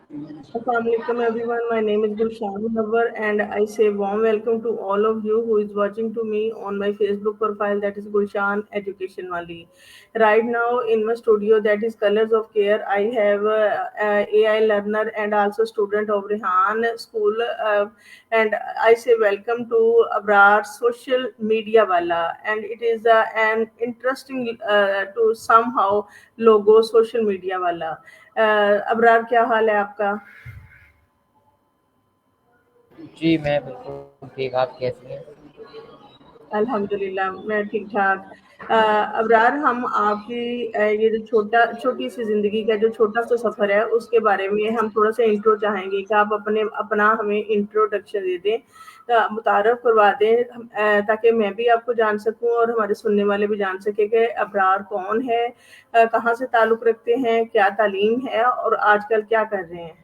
Assalamu alaikum everyone. My name is Gulshan Nawar and I say warm welcome to all of you who is watching to me on my Facebook profile that is Gulshan Education Wali. Right now in my studio that is Colors of Care, I have AI learner and also student of Rehan School, and I say welcome to Abrar Social Media Wala, and it is an interesting to somehow logo Social Media Wala. Abrar क्या हाल है आपका? जी, मैं बिल्कुल ठीक, आप कैसी हैं? अल्हम्दुलिल्लाह मैं ठीक ठाक। अबरार, हम आपकी ये जो छोटी सी जिंदगी का जो छोटा सा सफर है उसके बारे में हम थोड़ा सा इंट्रो चाहेंगे कि आप अपना हमें इंट्रोडक्शन दे दें, मुतारफ करवा दें, ताकि मैं भी आपको जान सकूं और हमारे सुनने वाले भी जान सके कि अबरार कौन है, कहाँ से ताल्लुक़ रखते हैं, क्या तालीम है और आजकल क्या कर रहे हैं।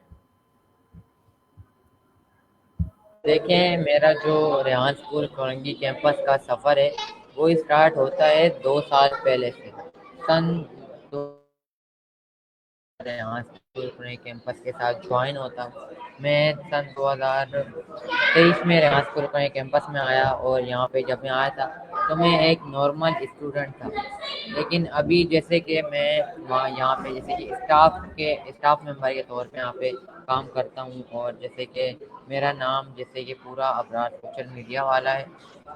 देखें, मेरा जो रेहान स्कूल कोरंगी कैंपस का सफ़र है, वो स्टार्ट होता है 2 साल पहले से। सन दो रेहान स्कूल कोरंगी कैंपस के साथ जॉइन होता हूँ। मैं सन 2023 में रेहान स्कूल कोरंगी कैंपस में आया और यहाँ पे जब मैं आया था, तो मैं एक नॉर्मल स्टूडेंट था। लेकिन अभी जैसे कि मैं वहाँ यहाँ पे जैसे कि स्टाफ मेंबर के तौर पे यहाँ पे काम करता हूँ, और जैसे कि मेरा नाम जैसे कि पूरा अबरार सोशल मीडिया वाला है,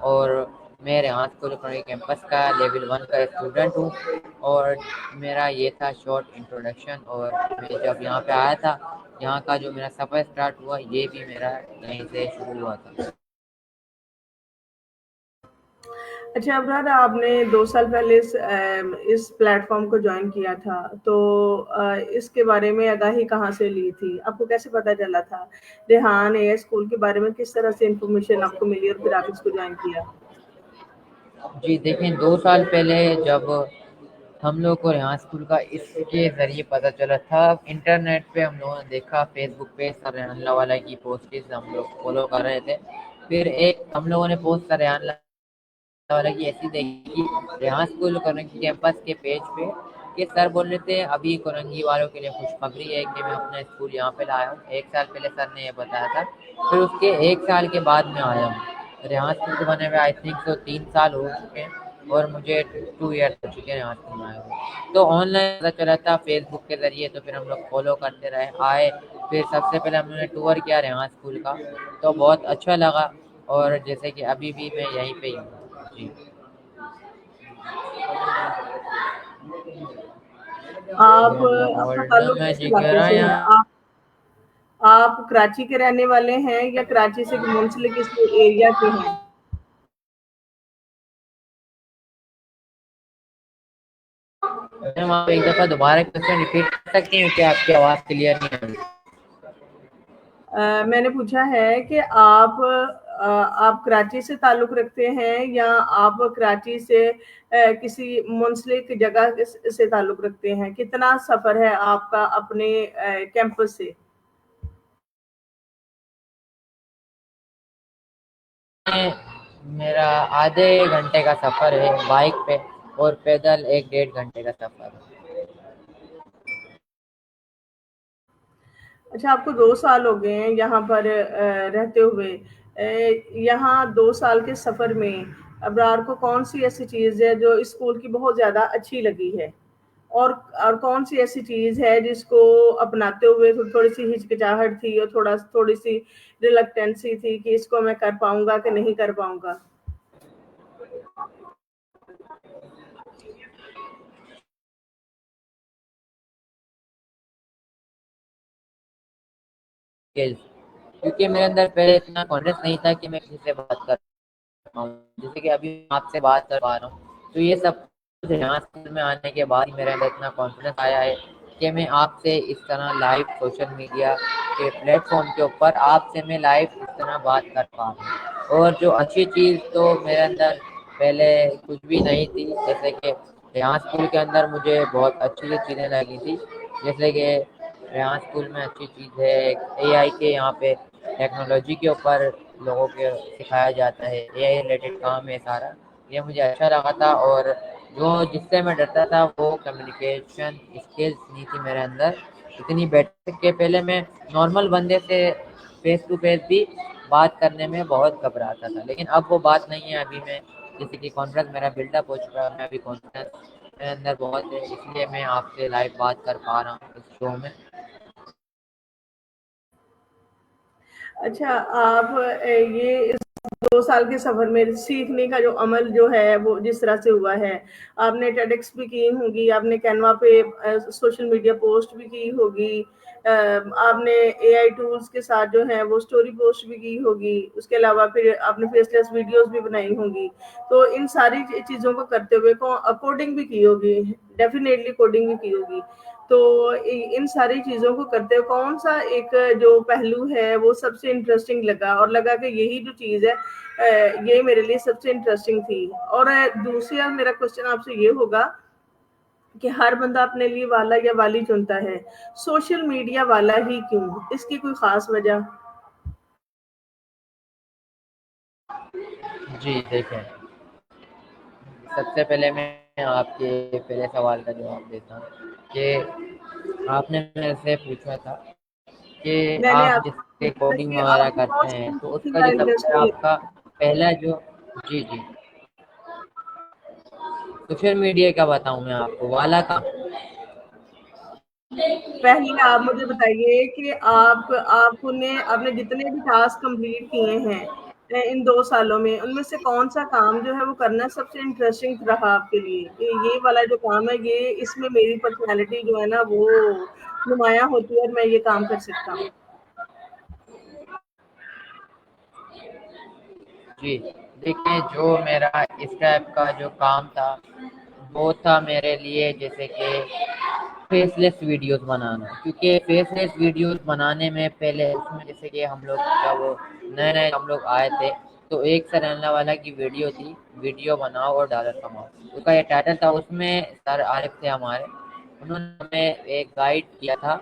और मैं रेहान स्कूल कोरंगी कैंपस का लेवल 1 का स्टूडेंट हूँ। और मेरा ये था शॉर्ट इंट्रोडक्शन। और मैं जब यहाँ पे आया था, यहाँ का जो मेरा सफ़र स्टार्ट हुआ, ये भी मेरा यहीं से शुरू हुआ था। अच्छा अबरार, आपने 2 साल पहले इस प्लेटफॉर्म को ज्वाइन किया था, तो इसके बारे में आगाही कहाँ से ली थी? आपको कैसे पता चला था? रेहान ए स्कूल के बारे में किस तरह से इंफॉर्मेशन आपको मिली और फिर आप इसको ज्वाइन किया? जी देखें, 2 साल पहले जब हम लोग को रेहान स्कूल का इसके ज़रिए पता चला था, इंटरनेट पे हम लोगों ने देखा, फेसबुक पे सर रेहान वाला की पोस्टेज हम लोग फॉलो कर रहे थे। फिर एक हम लोगों ने पोस्ट सर रेहान वाला की ऐसी देखी रेहान स्कूल कोरंगी कैंपस के पेज पे, कि सर बोल रहे थे अभी कोरंगी वालों के लिए खुशखबरी है कि मैं अपना स्कूल यहाँ पे लाया हूँ। 1 साल पहले सर ने ये बताया था। फिर उसके 1 साल के बाद में आया हूँ रेहान स्कूल को बने हुए। आई थिंक तो 3 साल हो चुके हैं और मुझे 2 ईयर हो चुके हैं रेहान स्कूल में आए हुए। तो ऑनलाइन पता चला था फेसबुक के ज़रिए, तो फिर हम लोग फॉलो करते रहे, आए। फिर सबसे पहले हमने टूर किया रेहान स्कूल का, तो बहुत अच्छा लगा। और जैसे कि अभी भी मैं यहीं पे ही हूँ। जी। आप Then the आपका golden ताल्लुक किस magic इलाके से है? Raya। आप कराची के रहने वाले हैं या कराची से मुंसलिक किसी एरिया के हैं? मैम, आप एक दफ़ा दोबारा क्वेश्चन रिपीट कर सकती हैं कि आपकी आवाज़ क्लियर नहीं आ रही। मैंने पूछा है कि आप कराची से ताल्लुक़ रखते हैं या आप कराची से किसी मुंसलिक जगह से ताल्लुक़ रखते हैं? कितना सफ़र है आपका अपने कैंपस से? मेरा आधे घंटे का सफ़र है बाइक पे, और पैदल 1 डेढ़ घंटे का सफ़र है। अच्छा, आपको 2 साल हो गए हैं यहाँ पर रहते हुए। यहाँ 2 साल के सफ़र में अबरार को कौन सी ऐसी चीज़ है जो इस स्कूल की बहुत ज़्यादा अच्छी लगी है, और कौन सी ऐसी चीज़ है जिसको अपनाते हुए थोड़ी सी हिचकिचाहट थी और थोड़ी सी रिलक्टेंसी थी कि इसको मैं कर पाऊंगा कि नहीं कर पाऊंगा? स्किल्स, क्योंकि मेरे अंदर पहले इतना कॉन्फिडेंस नहीं था कि मैं किसी से बात कर पाऊँ, जैसे कि अभी मैं आपसे बात कर पा रहा हूँ। तो ये सब कुछ यहाँ स्कूल में आने के बाद ही मेरे अंदर इतना कॉन्फिडेंस आया है कि मैं आपसे इस तरह लाइव सोशल मीडिया के प्लेटफॉर्म के ऊपर आपसे मैं लाइव इस तरह बात कर पा रहा हूँ। और जो अच्छी चीज़ तो मेरे अंदर पहले कुछ भी नहीं थी, जैसे कि यहाँ स्कूल के अंदर मुझे बहुत अच्छी चीज़ें लगी थी। जैसे कि यहाँ स्कूल में अच्छी चीज़ है, एआई के यहाँ पे टेक्नोलॉजी के ऊपर लोगों को सिखाया जाता है, एआई रिलेटेड काम है सारा। ये मुझे अच्छा लगा था। और जो जिससे मैं डरता था वो कम्युनिकेशन स्किल्स नहीं थी मेरे अंदर, اتنی بیٹھ کے پہلے میں نارمل بندے سے فیس ٹو فیس بھی بات کرنے میں بہت گھبراتا تھا، لیکن اب وہ بات نہیں ہے. ابھی میں جیسے کہ کانفیڈنس میرا بلڈ اپ ہو چکا ہے، میں ابھی کانفیڈنس میرے اندر بہت ہے، اس لیے میں آپ سے لائیو بات کر پا رہا ہوں اس شو میں. اچھا، آپ یہ اس 2 سال کے سفر میں سیکھنے کا جو عمل جو ہے وہ جس طرح سے ہوا ہے، آپ نے ٹیڈکس بھی کی ہوگی، آپ نے کینوا پہ سوشل میڈیا پوسٹ بھی کی ہوگی، آپ نے اے آئی ٹولز کے ساتھ جو ہے وہ اسٹوری پوسٹ بھی کی ہوگی، اس کے علاوہ پھر آپ نے فیس لیس ویڈیوز بھی بنائی ہوں گی. تو ان ساری چیزوں کو کرتے ہوئے کوڈنگ بھی کی ہوگی، ڈیفینیٹلی کوڈنگ بھی کی ہوگی. تو ان ساری چیزوں کو کرتے ہوئے کون سا ایک جو پہلو ہے وہ سب سے انٹرسٹنگ لگا، اور لگا کہ یہی جو چیز ہے یہ میرے لیے سب سے انٹرسٹنگ تھی؟ اور دوسرا میرا کوشچن آپ سے یہ ہوگا کہ ہر بندہ اپنے لیے والا یا والی چنتا ہے، سوشل میڈیا والا ہی کیوں؟ اس کی کوئی خاص وجہ؟ جی دیکھیں، سب سے پہلے میں آپ کے پہلے سوال کا جواب دیتا ہوں کہ آپ نے میرے سے پوچھا تھا کہ میں نے آپ آپ جس کو کے پوچھا کوڈنگ کہ وغیرہ آپ کو کرتے کون ہیں سی تو اس چیز کا کا جو سب سے انڈسٹری؟ آپ کا پہلا جو جی جی سوشل میڈیا کا بتاؤں میں آپ کو والا کا. پہلے آپ مجھے بتائیے کہ آپ نے جتنے بھی ٹاسک کمپلیٹ کیے ہیں ان 2 سالوں میں، ان میں سے کون سا کام جو ہے وہ کرنا سب سے انٹرسٹنگ رہا آپ کے لیے، کہ یہ والا جو کام ہے، یہ اس میں میری پرسنالٹی جو ہے نا وہ نمایاں ہوتی ہے اور میں یہ کام کر سکتا ہوں؟ جی دیکھیں، جو میرا اس ٹائپ کا جو کام تھا وہ تھا میرے لیے جیسے کہ فیس لیس ویڈیوز بنانا. کیونکہ فیس لیس ویڈیوز بنانے میں پہلے اس میں جیسے کہ ہم لوگ جب نئے نئے ہم لوگ آئے تھے تو ایک سرحلہ والا کی ویڈیو تھی، ویڈیو بناؤ اور ڈالر کماؤ، اس کا یہ ٹائٹل تھا. اس میں سر عارف تھے ہمارے، انہوں نے ہمیں ایک گائیڈ کیا تھا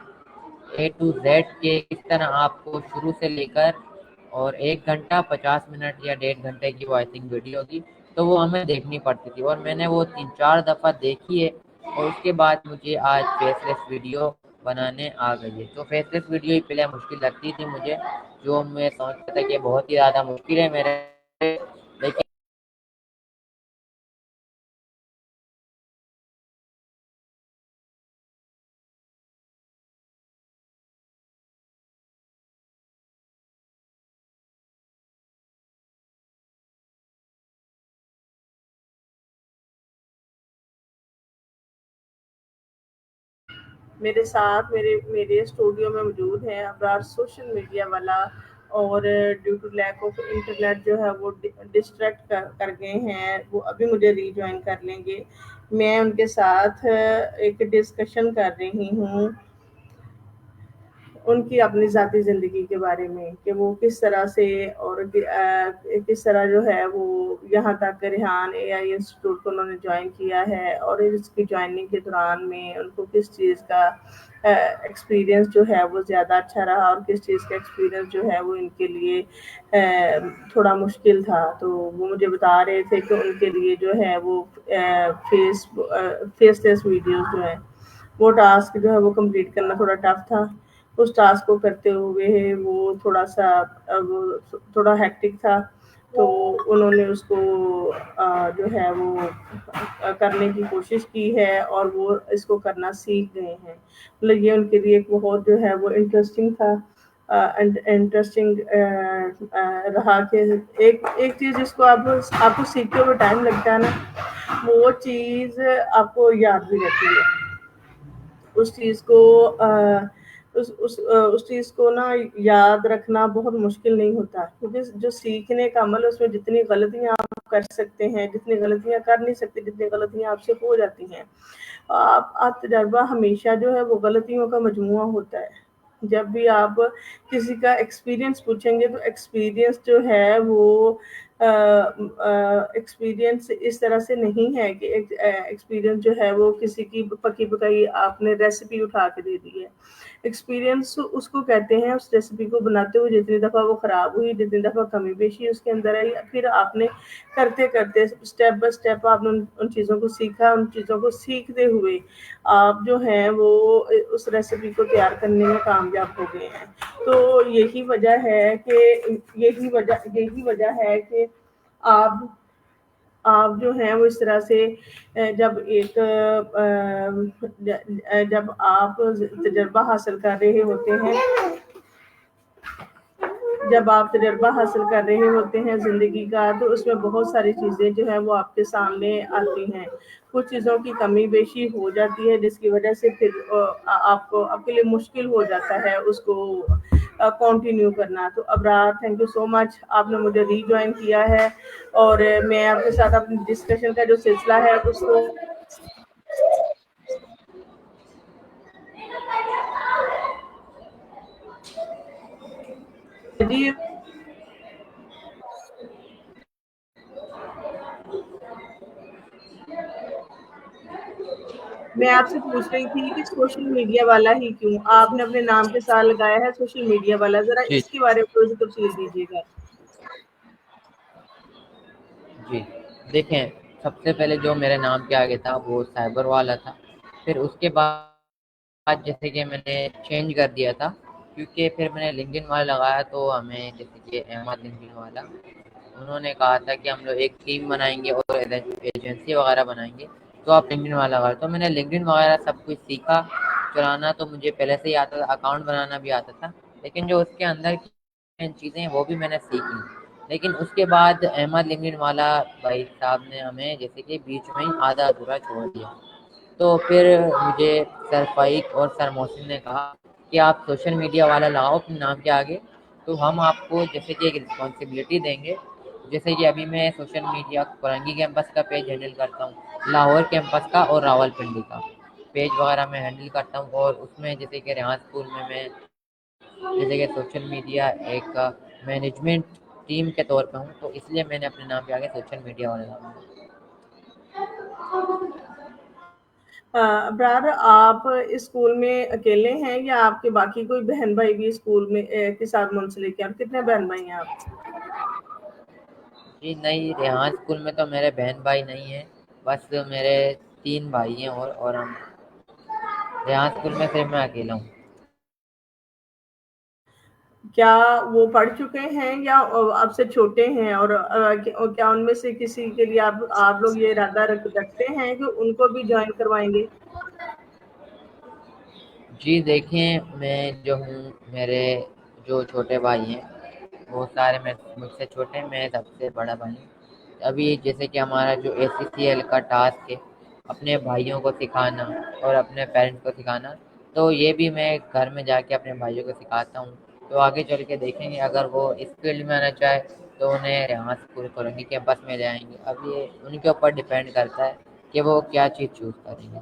اے ٹو زیڈ کہ کس طرح آپ کو شروع سے لے کر، اور 1 گھنٹہ 50 منٹ یا 1.5 گھنٹے کی وہ آئی تھنک ویڈیو تھی، تو وہ ہمیں دیکھنی پڑتی تھی. اور میں نے وہ 3-4 دفعہ دیکھی ہے، اور اس کے بعد مجھے آج فیس لیس ویڈیو بنانے آ گئی ہے. تو فیس لیس ویڈیو ہی پہلے مشکل لگتی تھی مجھے، جو میں سمجھتا تھا کہ بہت ہی زیادہ مشکل ہے میرے، لیکن میرے ساتھ میرے اسٹوڈیو میں موجود ہیں ابرار سوشل میڈیا والا، اور due to lack of internet جو ہے وہ ڈسٹریکٹ کر گئے ہیں، وہ ابھی مجھے ری جوائن کر لیں گے. میں ان کے ساتھ ایک ڈسکشن کر رہی ہوں ان کی اپنی ذاتی زندگی کے بارے میں، کہ وہ کس طرح سے اور کس طرح جو ہے وہ یہاں تک ریحان اے آئی انسٹیٹیوٹ کو انہوں نے جوائن کیا ہے، اور اس کی جوائننگ کے دوران میں ان کو کس چیز کا ایکسپیرینس جو ہے وہ زیادہ اچھا رہا، اور کس چیز کا ایکسپیرینس جو ہے وہ ان کے لیے تھوڑا مشکل تھا. تو وہ مجھے بتا رہے تھے کہ ان کے لیے جو ہے وہ فیس لیس ویڈیوز جو ہے وہ ٹاسک جو ہے وہ کمپلیٹ کرنا تھوڑا ٹف تھا. اس ٹاسک کو کرتے ہوئے وہ تھوڑا سا وہ تھوڑا ہیکٹک تھا، تو انہوں نے اس کو جو ہے وہ کرنے کی کوشش کی ہے، اور وہ اس کو کرنا سیکھ گئے ہیں. مطلب یہ ان کے لیے ایک بہت جو ہے وہ انٹرسٹنگ تھا، انٹرسٹنگ رہا کہ ایک چیز جس کو آپ کو سیکھتے ہوئے ٹائم لگتا ہے نا، وہ چیز آپ کو یاد بھی رہتی ہے. اس چیز کو اس چیز کو نا یاد رکھنا بہت مشکل نہیں ہوتا، کیونکہ جو سیکھنے کا عمل ہے اس میں جتنی غلطیاں آپ کر سکتے ہیں، جتنی غلطیاں کر نہیں سکتے، جتنی غلطیاں آپ سے ہو جاتی ہیں، آپ تجربہ ہمیشہ جو ہے وہ غلطیوں کا مجموعہ ہوتا ہے. جب بھی آپ کسی کا ایکسپیرینس پوچھیں گے تو ایکسپیرینس جو ہے وہ ایکسپیرینس اس طرح سے نہیں ہے کہ ایکسپیرینس جو ہے وہ کسی کی پکی پکائی آپ نے ریسیپی اٹھا کے دے دی ہے. एक्सपीरियंस उसको कहते हैं, उस रेसिपी को बनाते हुए जितनी दफ़ा वो ख़राब हुई, जितनी दफ़ा कमी पेशी उसके अंदर आई, फिर आपने करते-करते स्टेप बाय स्टेप आपने उन चीज़ों को सीखा, उन चीज़ों को सीखते हुए आप जो हैं वो उस रेसिपी को तैयार करने में कामयाब हो गए हैं। तो यही वजह है कि आप आप जो हैं वो इस तरह से जब आप तजर्बा हासिल कर रहे होते हैं, जब आप तजर्बा हासिल कर रहे होते हैं ज़िंदगी का, तो उसमें बहुत सारी चीज़ें जो है वो आपके सामने आती हैं। कुछ चीज़ों की कमी बेशी हो जाती है जिसकी वजह से फिर आपको आपके लिए मुश्किल हो जाता है उसको कंटिन्यू करना। तो Abrar, thank you so much, आपने मुझे रीजॉइन किया है और मैं आपके साथ अपनी डिस्कशन का जो सिलसिला है उसको जी मैं आपसे पूछ रही थी कि सोशल मीडिया वाला ही क्यों? आपने अपने नाम के साथ लगाया है सोशल मीडिया वाला, ज़रा जी इसके बारे में थोड़ी-सी तफ़सील दीजिएगा। जी देखें, सबसे पहले जो मेरे नाम के आगे था वो साइबर वाला था। फिर उसके बाद जैसे कि मैंने चेंज कर दिया था, क्योंकि फिर मैंने लिंक्डइन वाला लगाया तो हमें जैसे कि अहमद लिंक्डइन वाला, उन्होंने कहा था कि हम लोग एक टीम बनाएंगे और एजेंसी वगैरह बनाएंगे, तो आप लिंक्डइन वाला लगाओ। तो मैंने लिंक्डइन वगैरह सब कुछ सीखा। चलाना तो मुझे पहले से ही आता था, अकाउंट बनाना भी आता था, लेकिन जो उसके अंदर की चीज़ें वो भी मैंने सीखी। लेकिन उसके बाद अहमद लिंक्डइन वाला भाई साहब ने हमें जैसे कि बीच में ही आधा अधूरा छोड़ दिया। तो फिर मुझे सर फाइक और सर मोहसिन ने कहा कि आप सोशल मीडिया वाला लगाओ अपने नाम के आगे, तो हम आपको जैसे कि एक रिस्पॉन्सिबिलिटी देंगे। जैसे कि अभी मैं सोशल मीडिया कोरंगी कैंपस का पेज हैंडल करता हूँ, लाहौर कैंपस का और रावलपिंडी का पेज वगैरह मैं हैंडल करता हूँ, और उसमें जैसे कि रेहान स्कूल में मैं जैसे कि सोशल मीडिया एक मैनेजमेंट टीम के तौर पे हूँ, तो इसलिए मैंने अपने नाम के आगे सोशल मीडिया वाला नाम दिया। अब्रार, आप इस स्कूल में अकेले हैं या आपके बाकी कोई बहन-भाई भी स्कूल में के साथ मुंसलिक हैं? और कितने बहन-भाई हैं आप? जी नहीं, रेहान स्कूल में तो मेरे बहन भाई नहीं है, बस मेरे 3 भाई हैं, और हम रेहान स्कूल में सिर्फ मैं अकेला हूँ। क्या वो पढ़ चुके हैं या आपसे छोटे हैं? और क्या उनमें से किसी के लिए आप लोग ये इरादा रखते हैं कि उनको भी जॉइन करवाएँगे? जी देखें, मैं जो हूँ, मेरे जो छोटे भाई हैं वो सारे मुझसे छोटे हैं, मैं सबसे बड़ा भाई हूँ। अभी जैसे कि हमारा जो ACCL का टास्क है अपने भाइयों को सिखाना और अपने पेरेंट्स को सिखाना, तो ये भी मैं घर में जाके अपने भाइयों को सिखाता हूँ। तो आगे चल के देखेंगे, अगर वो इस फील्ड में आना चाहे तो उन्हें रेहान स्कूल कोरंगी कैंपस में जाएंगे। अब ये उनके ऊपर डिपेंड करता है कि वो क्या चीज़ चूज़ करेंगे।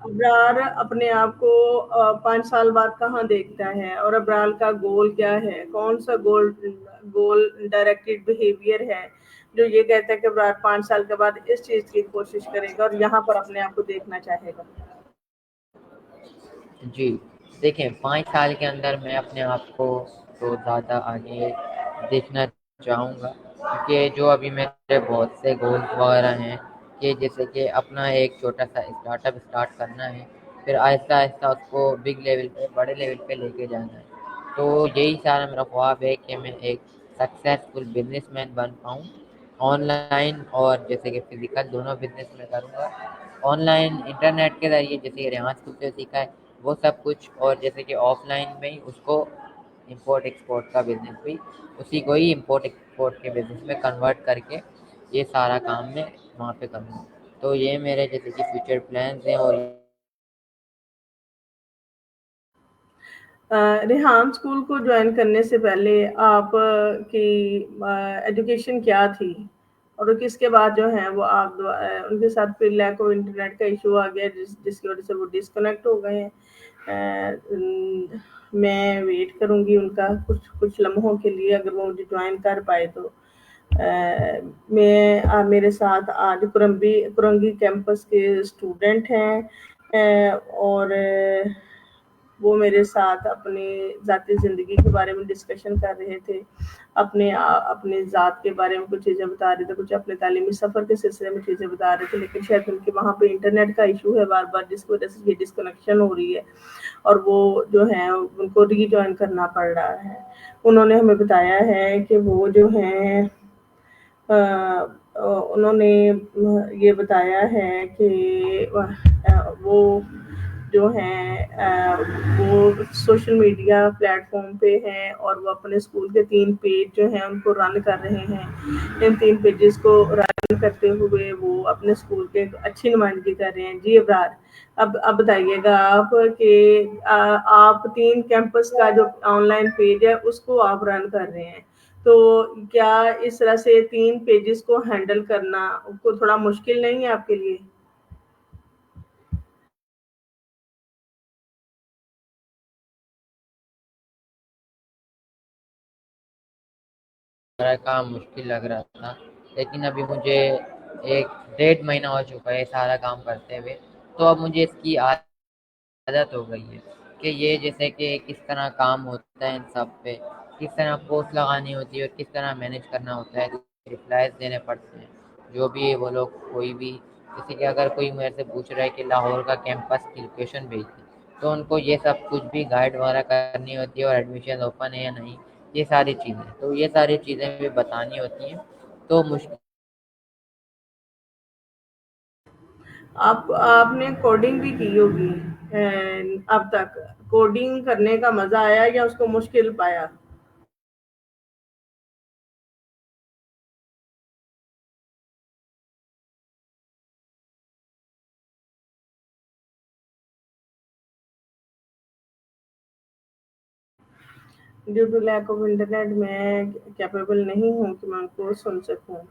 अब्रार अपने आप को 5 साल बाद कहाँ देखता है और अब्रार का गोल क्या है? कौन सा गोल डायरेक्टेड बिहेवियर है जो ये कहता है कि अब्रार 5 साल के बाद इस चीज़ की कोशिश करेगा और यहाँ पर अपने आप को देखना चाहेगा? जी, देखें, 5 साल के अंदर मैं अपने आप को तो ज़्यादा आगे देखना चाहूँगा, क्योंकि जो अभी मेरे बहुत से गोल्स वगैरह हैं कि जैसे कि अपना एक छोटा-सा स्टार्टअप स्टार्ट करना है, फिर आहिस्ता-आहिस्ता उसको बिग लेवल पे, बड़े लेवल पे लेके जाना है। तो यही सारा मेरा ख्वाब है कि मैं एक सक्सेसफुल बिज़नेसमैन बन पाऊँ। ऑनलाइन और जैसे कि फ़िज़िकल दोनों बिज़नेस मैं करूँगा। ऑनलाइन इंटरनेट के ज़रिए जैसे कि रेहान स्कूल से सीखा है वो सब कुछ, और जैसे कि ऑफलाइन में ही उसको इंपोर्ट एक्सपोर्ट का बिजनेस भी, उसी को ही इंपोर्ट एक्सपोर्ट के बिजनेस में कन्वर्ट करके ये सारा काम मैं वहाँ पे करूँगा। तो ये मेरे जैसे कि फ्यूचर प्लान्स हैं। और रेहान स्कूल को जॉइन करने से पहले आप की एजुकेशन क्या थी? और किसके बाद जो है वो उनके साथ फिर लैक ऑफ इंटरनेट का इशू आ गया जिसकी वजह से वो डिस्कनेक्ट हो गए हैं। मैं वेट करूँगी उनका कुछ कुछ लम्हों के लिए, अगर वो मुझे जॉइन कर पाए तो। मेरे साथ आज कुरंगी कैंपस के स्टूडेंट हैं اور وہ میرے ساتھ اپنے ذاتی زندگی کے بارے میں ڈسکشن کر رہے تھے، اپنے ذات کے بارے میں کچھ چیزیں بتا رہے تھے، کچھ اپنے تعلیمی سفر کے سلسلے میں چیزیں بتا رہے تھے، لیکن شاید ان کے وہاں پہ انٹرنیٹ کا ایشو ہے بار بار، جس کی وجہ سے یہ ڈسکنیکشن ہو رہی ہے اور وہ جو ہے ان کو ری جوائن کرنا پڑ رہا ہے۔ انہوں نے ہمیں بتایا ہے کہ وہ جو ہیں انہوں نے یہ بتایا ہے کہ وہ جو ہیں وہ سوشل میڈیا پلیٹ فارم پہ ہیں اور وہ اپنے اسکول کے 3 پیج جو ہیں ان کو رن کر رہے ہیں۔ ان 3 پیجز کو رن کرتے ہوئے وہ اپنے اسکول کے ایک اچھی نمائندگی کر رہے ہیں۔ جی ابرار، اب بتائیے گا آپ کہ آپ 3 کیمپس کا جو آن لائن پیج ہے اس کو آپ رن کر رہے ہیں، تو کیا اس طرح سے 3 پیجز کو ہینڈل کرنا کو تھوڑا مشکل نہیں ہے آپ کے لیے؟ میرا کام مشکل لگ رہا تھا، لیکن ابھی مجھے 1 ڈیڑھ مہینہ ہو چکا ہے سارا کام کرتے ہوئے، تو اب مجھے اس کی عادت ہو گئی ہے کہ یہ جیسے کہ کس طرح کام ہوتا ہے ان سب پہ، کس طرح پوسٹ لگانی ہوتی ہے اور کس طرح مینیج کرنا ہوتا ہے، ریپلائز دینے پڑتے ہیں جو بھی وہ لوگ کوئی بھی، جیسے کہ اگر کوئی میرے سے پوچھ رہا ہے کہ لاہور کا کیمپس کی لوکیشن بھیج دی، تو ان کو یہ سب کچھ بھی گائیڈ وغیرہ کرنی ہوتی ہے اور ایڈمیشن اوپن ہے یا نہیں، یہ ساری چیزیں، تو یہ ساری چیزیں بھی بتانی ہوتی ہیں، تو مشکل آپ نے کوڈنگ بھی کی ہوگی اب تک، کوڈنگ کرنے کا مزہ آیا یا اس کو مشکل پایا؟ Due to lack of internet میں کیپیبل نہیں ہوں کہ میں ان کو سن سکوں۔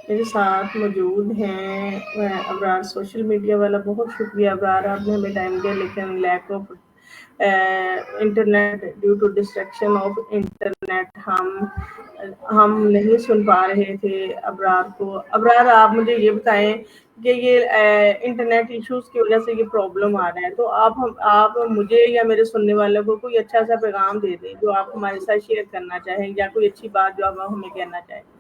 میرے ساتھ موجود ہیں ابرار، سوشل میڈیا والا، بہت شکریہ ابرار، آپ نے ہمیں ٹائم دیا، لیکن lack of internet, due to distraction of internet ہم نہیں سن پا رہے تھے ابرار کو۔ ابرار آپ مجھے یہ بتائیں کہ یہ انٹرنیٹ ایشوز کی وجہ سے یہ پرابلم آ رہا ہے، تو آپ مجھے یا میرے سننے والوں کو کوئی اچھا سا پیغام دے دیں جو آپ ہمارے ساتھ شیئر کرنا چاہیں، یا کوئی اچھی بات جو آپ ہمیں کہنا چاہیں۔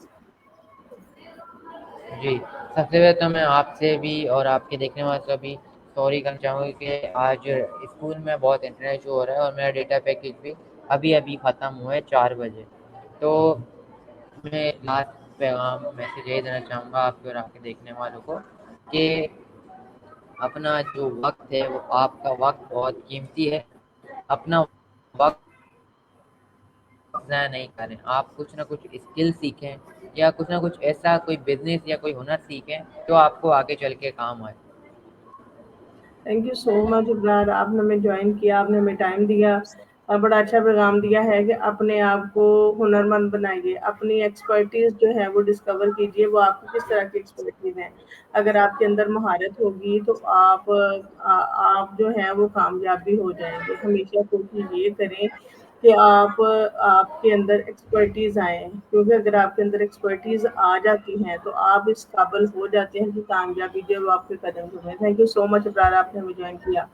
جی، سب سے پہلے تو میں آپ سے بھی اور آپ کے دیکھنے والوں سے بھی سوری کرنا چاہوں گا کہ آج اسکول میں بہت انٹرنیٹ ایشو ہو رہا ہے اور میرا ڈیٹا پیکیج بھی ابھی ختم ہوا ہے 4 بجے، تو میں لاسٹ پیغام میسج یہی دینا چاہوں گا آپ کے اور آپ کے دیکھنے والوں کو کہ اپنا جو وقت ہے وہ آپ کا وقت بہت قیمتی ہے، اپنا وقت ضائع نہیں کریں، آپ کچھ نہ کچھ اسکل سیکھیں یا کچھ نہ کچھ ایسا کوئی بزنس یا کوئی ہنر سیکھیں جو آپ کو آگے چل کے کام آئے۔ تھینک یو سو مچ ابرار، آپ نے ہمیں جوائن کیا، آپ نے ہمیں ٹائم دیا اور بڑا اچھا پیغام دیا ہے کہ اپنے آپ کو ہنرمند بنائیے، اپنی ایکسپرٹیز جو ہے وہ ڈسکور کیجیے، وہ آپ کو کس طرح کی ایکسپرٹیز ہیں۔ اگر آپ کے اندر مہارت ہوگی تو آپ جو ہیں وہ کامیاب بھی ہو جائیں گے۔ ہمیشہ کوشش یہ کریں کہ آپ کے اندر ایکسپرٹیز آئیں، کیونکہ اگر آپ کے اندر ایکسپرٹیز آ جاتی ہیں تو آپ اس قابل ہو جاتے ہیں کہ کامیابی جو ہے وہ آپ کے قدم چومے۔ تھینک یو سو مچ ابرار، آپ نے ہمیں جوائن کیا۔